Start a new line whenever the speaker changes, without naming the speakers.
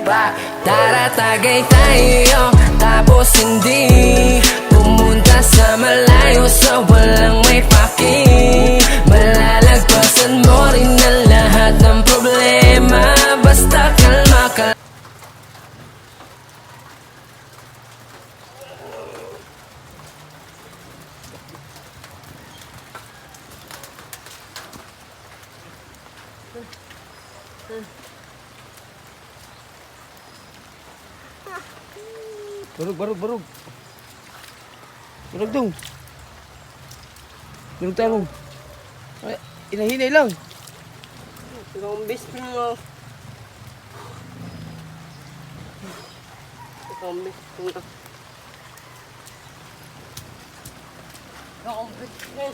pa taratagay tayo, tapos hindi pumunta sa malayo, sa walang may paki. Malalagpasan mo rin ang lahat ng problema, basta kalma ka.
Barug. Barug dong. Barug tarong. Ay, inahinay lang.
Ikombis na mo. Ikombis na. Ikombis na.